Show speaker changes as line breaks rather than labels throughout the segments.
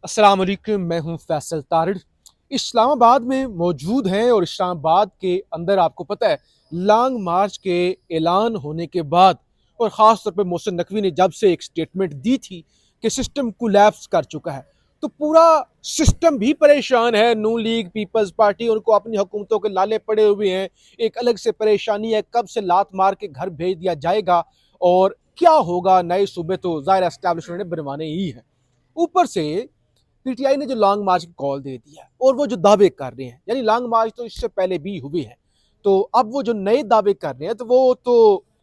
अस्सलाम वालेकुम, मैं हूं फैसल तारिड़। इस्लामाबाद में मौजूद हैं और इस्लामाबाद के अंदर आपको पता है लॉन्ग मार्च के ऐलान होने के बाद और ख़ास तौर पे मोहसिन नकवी ने जब से एक स्टेटमेंट दी थी कि सिस्टम कोलैप्स कर चुका है, तो पूरा सिस्टम भी परेशान है। नून लीग, पीपल्स पार्टी, उनको अपनी हुकूमतों के लाले पड़े हुए हैं। एक अलग से परेशानी है, कब से लात मार के घर भेज दिया जाएगा और क्या होगा। नए सूबे तो ज़ाहिर एस्टैब्लिशमेंट ने बनवाने ही है। ऊपर से पीटीआई ने जो लॉन्ग मार्च की कॉल दे दिया और वो जो दावे कर रहे हैं, यानी लॉन्ग मार्च तो इससे पहले भी हुए हैं, तो अब वो जो नए दावे कर रहे हैं तो वो तो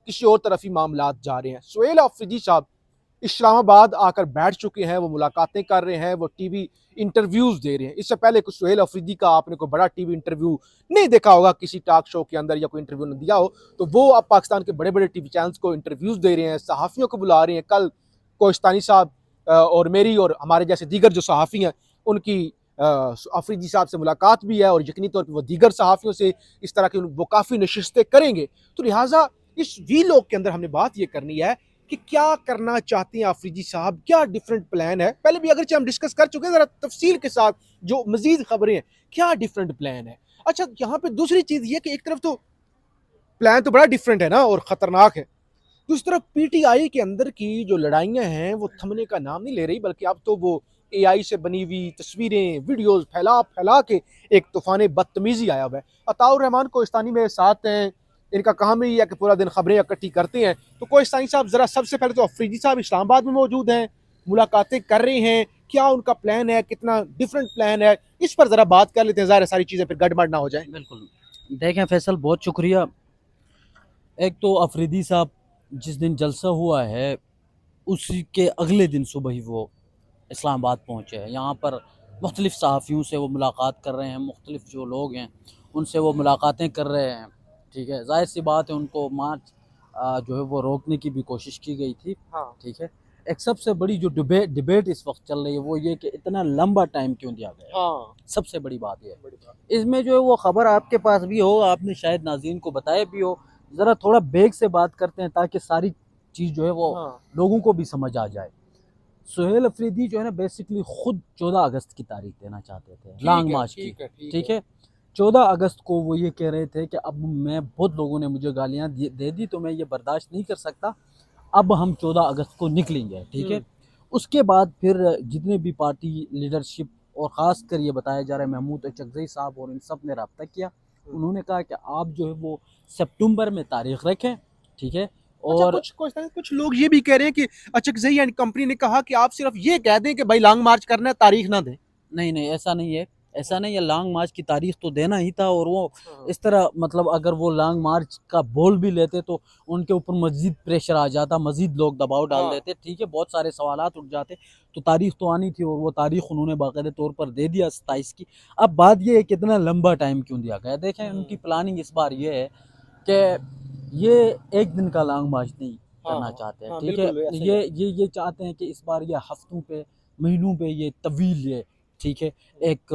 किसी और तरफ ही मामला जा रहे हैं। सुहेल अफरीदी साहब इस्लामाबाद आकर बैठ चुके हैं, वो मुलाकातें कर रहे हैं, वो टीवी इंटरव्यूज दे रहे हैं। इससे पहले कुछ सुहेल अफरीदी का आपने कोई बड़ा टीवी इंटरव्यू नहीं देखा होगा, किसी टॉक शो के अंदर या कोई इंटरव्यू नहीं दिया हो, तो वो अब पाकिस्तान के बड़े बड़े टीवी चैनल्स को इंटरव्यूज दे रहे हैं, सहाफ़ियों को बुला रहे हैं। कल कोहिस्तानी साहब और मेरी और हमारे जैसे दीगर जो सहाफ़ी हैं उनकी अफरीदी साहब से मुलाकात भी है और यकीनी तौर पर वो दीगर सहाफ़ियों से इस तरह की वो काफ़ी नशिस्तें करेंगे। तो लिहाजा इस वी लॉग के अंदर हमने बात ये करनी है कि क्या करना चाहते हैं अफरीदी साहब, क्या डिफरेंट प्लान है। पहले भी अगरचे हम डिस्कस कर चुके हैं, ज़रा तफसील के साथ जो मजीद खबरें हैं, क्या डिफरेंट प्लान है। अच्छा, यहाँ पे दूसरी चीज़ ये कि एक तरफ तो प्लान तो बड़ा डिफरेंट है ना और ख़तरनाक है, दूसरी तरफ पीटीआई के अंदर की जो लड़ाइयाँ हैं वो थमने का नाम नहीं ले रही, बल्कि अब तो वो एआई से बनी हुई तस्वीरें, वीडियोस फैला फैला के एक तूफान बदतमीजी आया हुआ है। अताउर रहमान कोहिस्तानी मेरे साथ हैं, इनका काम ही है कि पूरा दिन खबरें इकट्ठी करते हैं। तो कोहिस्तानी साहब, ज़रा सबसे पहले तो अफरीदी साहब इस्लामाबाद में मौजूद हैं, मुलाकातें कर रहे हैं, क्या उनका प्लान है, कितना डिफरेंट प्लान है, इस पर ज़रा बात कर लेते हैं, ज़रा सारी चीज़ें फिर गड़बड़ ना हो जाए।
बिल्कुल। देखें फैसल, बहुत शुक्रिया। एक तो अफरीदी साहब जिस दिन जलसा हुआ है उसी के अगले दिन सुबह ही वो इस्लामाबाद पहुँचे हैं। यहाँ पर मुख्तलिफ़ सहाफ़ियों से वो मुलाकात कर रहे हैं, मुख्तलिफ़ जो लोग हैं उनसे वो मुलाकातें कर रहे हैं। ठीक है, ज़ाहिर सी बात है उनको मार्च जो है वो रोकने की भी कोशिश की गई थी।
हाँ,
ठीक है, एक सबसे बड़ी जो डिबेट इस वक्त चल रही है वो ये कि इतना लंबा टाइम क्यों दिया गया।
हाँ,
सबसे बड़ी बात यह
बड़ी बात।
है इसमें जो है वो ख़बर आपके पास भी हो, आपने शायद नाज़रीन को बताया भी हो। ज़रा थोड़ा बेग से बात करते हैं ताकि सारी चीज़ जो है वो
हाँ,
लोगों को भी समझ आ जाए। सुहेल अफरीदी जो है ना बेसिकली खुद 14 अगस्त की तारीख देना चाहते थे
ठीक
लॉन्ग
है,
मार्च की।
ठीक है, ठीक
ठीक
है।
है, 14 अगस्त को वो ये कह रहे थे कि अब मैं बहुत लोगों ने मुझे गालियां दे दी तो मैं ये बर्दाश्त नहीं कर सकता, अब हम 14 अगस्त को निकलेंगे। ठीक है,
हम्म।
उसके बाद फिर जितने भी पार्टी लीडरशिप और ख़ास कर ये बताया जा रहा है महमूद अचकज़ई साहब और इन सब ने रब्ता किया। उन्होंने कहा कि आप जो है वो सितंबर में तारीख रखें। ठीक है,
अच्छा,
और
कुछ लोग ये भी कह रहे हैं कि अचकज़ई एंड कंपनी ने कहा कि आप सिर्फ ये कह दें कि भाई लॉन्ग मार्च करना है, तारीख ना दें।
नहीं, नहीं, ऐसा नहीं है। ऐसा नहीं है, लॉन्ग मार्च की तारीख तो देना ही था और वो
हाँ,
इस तरह मतलब अगर वो लॉन्ग मार्च का बोल भी लेते तो उनके ऊपर मज़ीद प्रेशर आ जाता, मज़ीद लोग दबाव डाल
हाँ,
देते। ठीक है, बहुत सारे सवालात उठ जाते, तो तारीख तो आनी थी और वो तारीख उन्होंने बाकायदे तौर पर दे दिया 27 की। अब बात ये है कितना लंबा टाइम क्यों दिया गया? देखें उनकी प्लानिंग इस बार ये है कि ये एक दिन का लॉन्ग मार्च नहीं
हाँ,
करना
हाँ,
चाहते हैं।
हाँ,
ठीक है,
बिल्कुल ऐसा ही है।
ये चाहते हैं कि इस बार ये हफ्तों पे, महीनों पे ये तवील ये, ठीक है, एक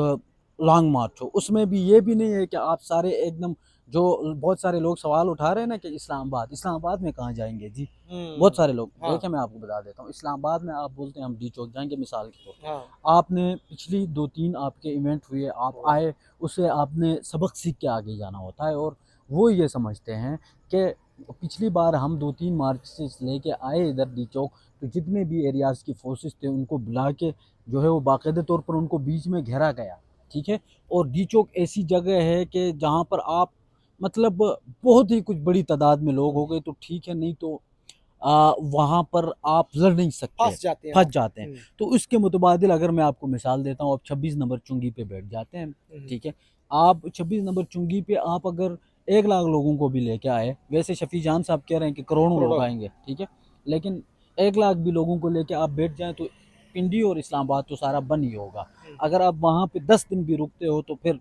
लॉन्ग मार्च हो। उसमें भी ये भी नहीं है कि आप सारे एकदम, जो बहुत सारे लोग सवाल उठा रहे हैं ना कि इस्लामाबाद इस्लामाबाद में कहाँ जाएंगे जी। बहुत सारे लोग,
हाँ,
देखिए मैं आपको बता देता हूँ, इस्लामाबाद में आप बोलते हैं हम डी चौक जाएंगे मिसाल के तौर
हाँ,
पर, आपने पिछली 2-3 आपके इवेंट हुए, आप आए, उससे आपने सबक सीख के आगे जाना होता है। और वो ये समझते हैं कि पिछली बार हम 2-3 मार्च से लेके आए इधर डी चौक, तो जितने भी एरियाज़ की फोर्सेस थे उनको बुला के जो है वो बाकायदे तौर पर उनको बीच में घेरा गया। ठीक है, और डी चौक ऐसी जगह है कि जहाँ पर आप मतलब बहुत ही कुछ बड़ी तादाद में लोग हो गए तो ठीक है, नहीं तो वहाँ पर आप लड़ नहीं सकते,
फंस जाते हैं
फंस
आप।
जाते हैं। तो उसके मुतबादिल अगर मैं आपको मिसाल देता हूँ, आप 26 नंबर चुंगी पे बैठ जाते हैं। ठीक है, आप 26 नंबर चुंगी पे आप अगर 1 लाख लोगों को भी लेके आए, वैसे शफी जान साहब कह रहे हैं कि करोड़ों लोग
करोड़ों।
आएंगे। ठीक है, लेकिन 1 लाख भी लोगों को लेके आप बैठ जाएं तो पिंडी और इस्लामाबाद तो सारा बंद ही होगा। अगर आप वहाँ पे 10 दिन भी रुकते हो तो फिर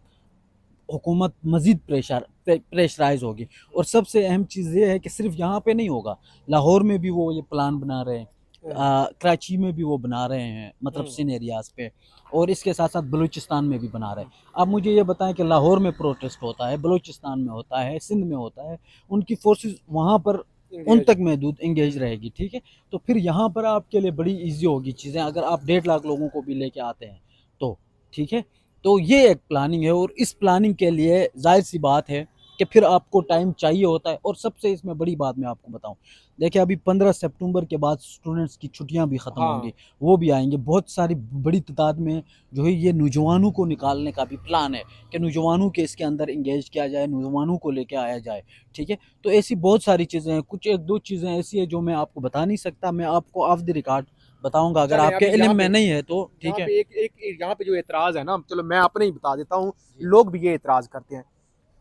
हुकूमत मज़ीद प्रेशराइज होगी। और सबसे अहम चीज़ ये है कि सिर्फ यहाँ पे नहीं होगा, लाहौर में भी वो ये प्लान बना रहे हैं, कराची में भी वो बना रहे हैं, मतलब सिंध एरियाज़ पे, और इसके साथ साथ बलूचिस्तान में भी बना रहे हैं। अब मुझे ये बताएं कि लाहौर में प्रोटेस्ट होता है, बलूचिस्तान में होता है, सिंध में होता है, उनकी फोर्सेस वहाँ पर उन तक महदूद इंगेज रहेगी, ठीक है। तो फिर यहाँ पर आपके लिए बड़ी इजी होगी चीज़ें, अगर आप 1.5 लाख लोगों को भी लेके आते हैं तो, ठीक है। तो ये एक प्लानिंग है, और इस प्लानिंग के लिए जाहिर सी बात है कि फिर आपको टाइम चाहिए होता है। और सबसे इसमें बड़ी बात मैं आपको बताऊं, देखिए अभी 15 सितंबर के बाद स्टूडेंट्स की छुट्टियां भी ख़त्म
हाँ।
होंगी, वो भी आएंगे बहुत सारी बड़ी तादाद में। जो है ये नौजवानों को निकालने का भी प्लान है कि नौजवानों के इसके अंदर इंगेज किया जाए, नौजवानों को लेके आया जाए, ठीक है। तो ऐसी बहुत सारी चीज़ें हैं, कुछ एक दो चीज़ें ऐसी है जो मैं आपको बता नहीं सकता, मैं आपको ऑफ द रिकॉर्ड बताऊंगा अगर
चले
आपके
अभी
इल्म
यहाँ
में
पे,
नहीं है तो, ठीक
यहाँ
है।
पे एक यहाँ पे जो एतराज है ना, चलो मैं अपने ही बता देता हूँ,
जी
लोग भी ये एतराज करते हैं।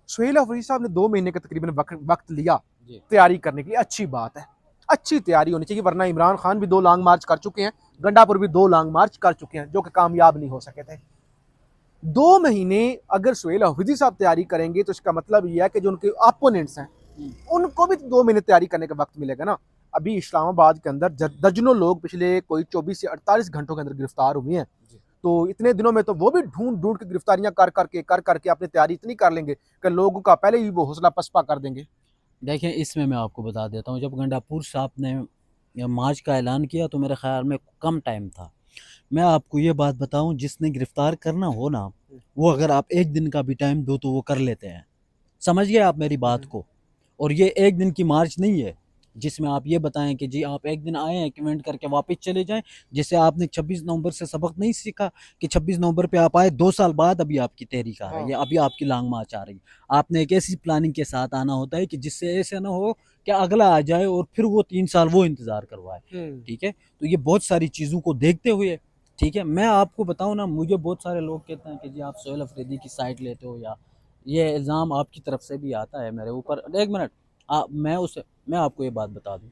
सुहेल अफरीदी साहब ने 2 महीने का तकरीबन वक्त लिया
जी
तैयारी करने के लिए, अच्छी बात है, अच्छी तैयारी होनी चाहिए, वरना इमरान खान भी 2 लॉन्ग मार्च कर चुके हैं, गंडापुर भी 2 लॉन्ग मार्च कर चुके हैं, जो कि कामयाब नहीं हो सके थे। 2 महीने अगर सुहेल अफरीदी साहब तैयारी करेंगे तो इसका मतलब यह है कि जो उनके अपोनेंट्स हैं
हम्म,
उनको भी 2 महीने तैयारी करने का वक्त मिलेगा ना। अभी इस्लामाबाद के अंदर दर्जनों लोग पिछले कोई 24 से 48 घंटों के अंदर गिरफ्तार हुए हैं।
जी।
तो इतने दिनों में तो वो भी ढूंढ ढूंढ के गिरफ्तारियां कर करके अपनी तैयारी इतनी कर लेंगे कि लोगों का पहले ही वो हौसला पसपा कर देंगे।
देखें इसमें मैं आपको बता देता हूँ, जब गंडापुर साहब ने मार्च का ऐलान किया तो मेरे ख्याल में कम टाइम था। मैं आपको ये बात बताऊं, जिसने गिरफ्तार करना हो ना, वो अगर आप एक दिन का भी टाइम दो तो वो कर लेते हैं। समझ गए आप मेरी बात को। और ये एक दिन की मार्च नहीं है जिसमें आप ये बताएं कि जी आप एक दिन आए हैं कमेंट करके वापस चले जाएं। जैसे आपने 26 नवंबर से सबक नहीं सीखा कि 26 नवंबर पे आप आए, 2 साल बाद अभी आपकी तहरीक आ रही है,
हाँ।
अभी आपकी लॉन्ग मार्च आ रही है। आपने एक ऐसी प्लानिंग के साथ आना होता है कि जिससे ऐसा ना हो कि अगला आ जाए और फिर वो 3 साल वो इंतज़ार करवाए,
हम्म।
ठीक है। तो ये बहुत सारी चीज़ों को देखते हुए, ठीक है, मैं आपको बताऊं ना, मुझे बहुत सारे लोग कहते हैं कि जी आप सोहेल अफरीदी की साइड लेते हो, या ये इल्ज़ाम आपकी तरफ से भी आता है मेरे ऊपर। एक मिनट, मैं आपको ये बात बता दूं,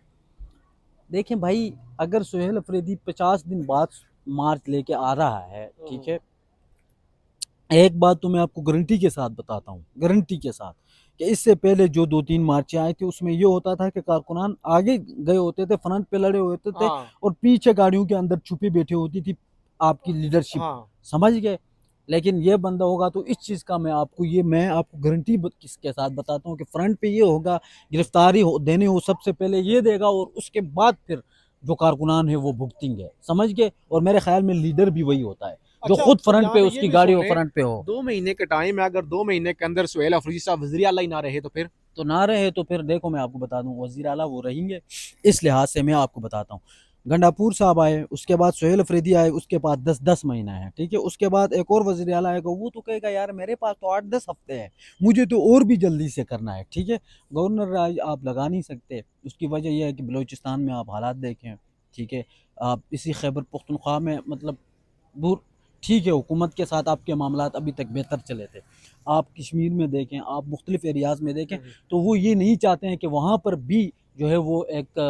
देखें भाई, अगर सोहेल अफरीदी 50 दिन बाद मार्च लेके आ रहा है, ठीक है, एक बात तो मैं आपको गारंटी के साथ बताता हूँ, गारंटी के साथ, कि इससे पहले जो 2-3 मार्च आए थे उसमें ये होता था कि कारकुनान आगे गए होते थे, फ्रंट पे लड़े होते थे,
हाँ।
और पीछे गाड़ियों के अंदर छुपी बैठी होती थी आपकी लीडरशिप।
हाँ।
समझ गए। लेकिन ये बंदा होगा तो इस चीज़ का मैं आपको गारंटी किसके साथ बताता हूँ कि फ्रंट पे ये होगा, गिरफ्तारी देने हो सबसे पहले ये देगा, और उसके बाद फिर जो कारकुनान है वो भुगतेंगे। समझ गए। और मेरे ख्याल में लीडर भी वही होता है जो
अच्छा,
खुद
अब
फ्रंट
यहाँ
पे
पे ये
उसकी
भी
गाड़ी
सुन
हो,
लें,
फ्रंट पे हो।
2 महीने का टाइम है, अगर 2 महीने के अंदर सुहेल अफरीदी साहब वज़ीर आला ही ना रहे तो फिर?
तो ना रहे तो फिर देखो मैं आपको बता दूं, वजीर आला वो रहेंगे। इस लिहाज से मैं आपको बताता हूँ, गंडापुर साहब आए, उसके बाद सोहेल अफरीदी आए, उसके बाद 10-10 महीना है, ठीक है। उसके बाद एक और वजीर आला आएगा, वो तो कहेगा यार मेरे पास तो 8-10 हफ्ते हैं, मुझे तो और भी जल्दी से करना है, ठीक है। गवर्नर राज आप लगा नहीं सकते, उसकी वजह यह है कि बलूचिस्तान में आप हालात देखें, ठीक है। आप इसी खैबर पख्तूनख्वा में मतलब दूर, ठीक है, हुकूमत के साथ आपके मामलात अभी तक बेहतर चले थे। आप कश्मीर में देखें, आप मुख्तलिफ एरियाज़ में देखें, तो वो ये नहीं चाहते हैं कि वहाँ पर भी जो है वो एक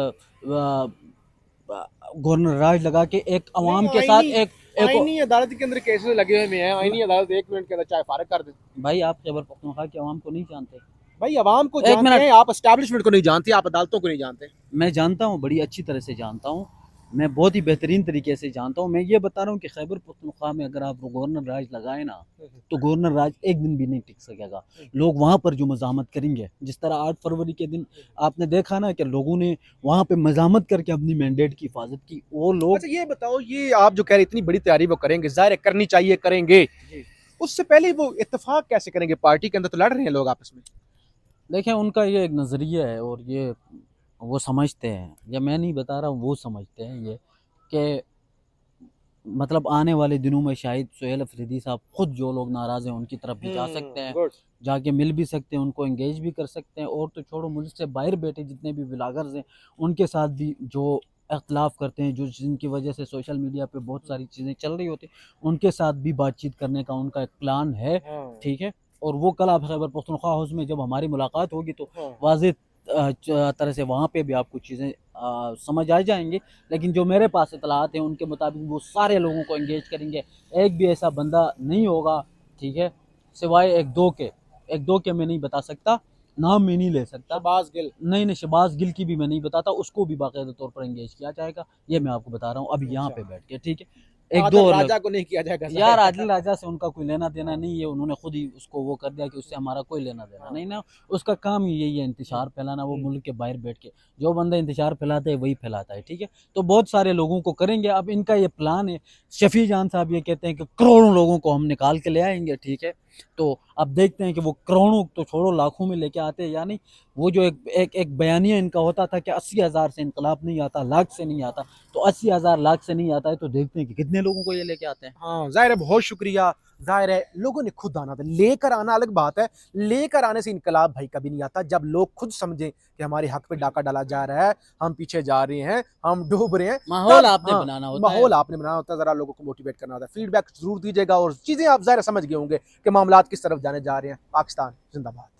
गवर्नर राज लगा के एक
नहीं,
अवाम के साथ
आईनी
एक
आईनी अदालत के अंदर केसेस लगे हुए हैं, आईनी अदालत 1 मिनट के अंदर चाहे फारग कर दे।
भाई आप खैबर पख्तूनख्वा की अवाम को नहीं जानते।
भाई अवाम को
एक
जानते
मिनट,
हैं, आप एस्टैब्लिशमेंट को नहीं जानते, आप अदालतों को नहीं जानते।
मैं जानता हूँ, बड़ी अच्छी तरह से जानता हूँ, मैं बहुत ही बेहतरीन तरीके से जानता हूँ। मैं ये बता रहा हूँ कि खैबर पख्तूनख्वा में अगर आप गवर्नर राज लगाए ना, तो गवर्नर राज एक दिन भी नहीं टिक सकेगा। लोग वहाँ पर जो मज़ामत करेंगे, जिस तरह 8 फरवरी के दिन आपने देखा ना कि लोगों ने वहाँ पे मज़ामत करके अपनी मैंडेट की हिफाजत की, वो लोग।
अच्छा ये बताओ, ये आप जो कह रहे इतनी बड़ी तैयारी वो करेंगे, जाहिर है करनी चाहिए, करेंगे,
जी
उससे पहले वो इत्तेफाक कैसे करेंगे? पार्टी के अंदर तो लड़ रहे हैं लोग आपस में।
देखें, उनका ये एक नज़रिया है, और ये वो समझते हैं, या मैं नहीं बता रहा हूँ, वो समझते हैं ये कि मतलब आने वाले दिनों में शायद सोहेल अफरीदी साहब खुद, जो लोग नाराज़ हैं उनकी तरफ भी जा सकते हैं,
गुड।
जाके मिल भी सकते हैं, उनको एंगेज भी कर सकते हैं। और तो छोड़ो, मुल्क से बाहर बैठे जितने भी ब्लागर्स हैं उनके साथ भी जो अख्तिलाफ़ करते हैं, जो जिनकी वजह से सोशल मीडिया पे बहुत सारी चीज़ें चल रही होती हैं, उनके साथ भी बातचीत करने का उनका एक प्लान है,
हाँ।
ठीक है। और वो कल आप खैबर पख्तूनख्वा हाउस में जब हमारी मुलाकात होगी तो
हाँ।
वाज़ेह तरह से वहाँ पे भी आपको चीज़ें समझ आ जाएंगी। लेकिन जो मेरे पास इतलात हैं उनके मुताबिक वो सारे लोगों को एंगेज करेंगे, एक भी ऐसा बंदा नहीं होगा, ठीक है, सिवाय एक दो के मैं नहीं बता सकता, नाम मैं नहीं ले सकता।
शहबाज गिल।
नहीं नहीं, शहबाज गिल की भी मैं नहीं बताता, उसको भी बाकायदा तौर पर एंगेज किया जाएगा, ये मैं आपको बता रहा हूँ अभी यहाँ
अच्छा।
पे बैठ के, ठीक है। एक
आदिल
दो और
राजा को नहीं किया जाएगा
यार, आदिल राजा से उनका कोई लेना देना नहीं है, उन्होंने खुद ही उसको वो कर दिया कि उससे हमारा कोई लेना देना नहीं ना। उसका काम ही यही है इंतशार फैलाना, वो मुल्क के बाहर बैठ के जो बंदा इंतशार फैलाता है वही फैलाता है, ठीक है। तो बहुत सारे लोगों को करेंगे, अब इनका ये प्लान है। शफी जान साहब ये कहते हैं कि करोड़ों लोगों को हम निकाल के ले आएंगे, ठीक है। तो अब देखते हैं कि वो करोड़ों तो छोड़ो लाखों में लेके आते हैं या नहीं। वो जो एक बयानिया इनका होता था कि 80,000 से इनकलाब नहीं आता, लाख से नहीं आता, तो 80,000 लाख से नहीं आता है, तो देखते हैं कि कितने लोगों को ये लेके आते हैं।
हाँ जाहिर है, बहुत शुक्रिया। जाहिर है लोगों ने खुद आना था, लेकर आना अलग बात है, लेकर आने से इनकलाब भाई कभी नहीं आता। जब लोग खुद समझें कि हमारे हक पे डाका डाला जा रहा है, हम पीछे जा रहे हैं, हम डूब रहे हैं,
माहौल
तब
आपने
हाँ,
बनाना होता है।
माहौल आपने बनाना होता है, जरा लोगों को मोटिवेट करना होता है। फीडबैक जरूर दीजिएगा और चीजें आप जाहिर समझ गए होंगे कि मामलात किस तरफ जाने जा रहे हैं। पाकिस्तान जिंदाबाद।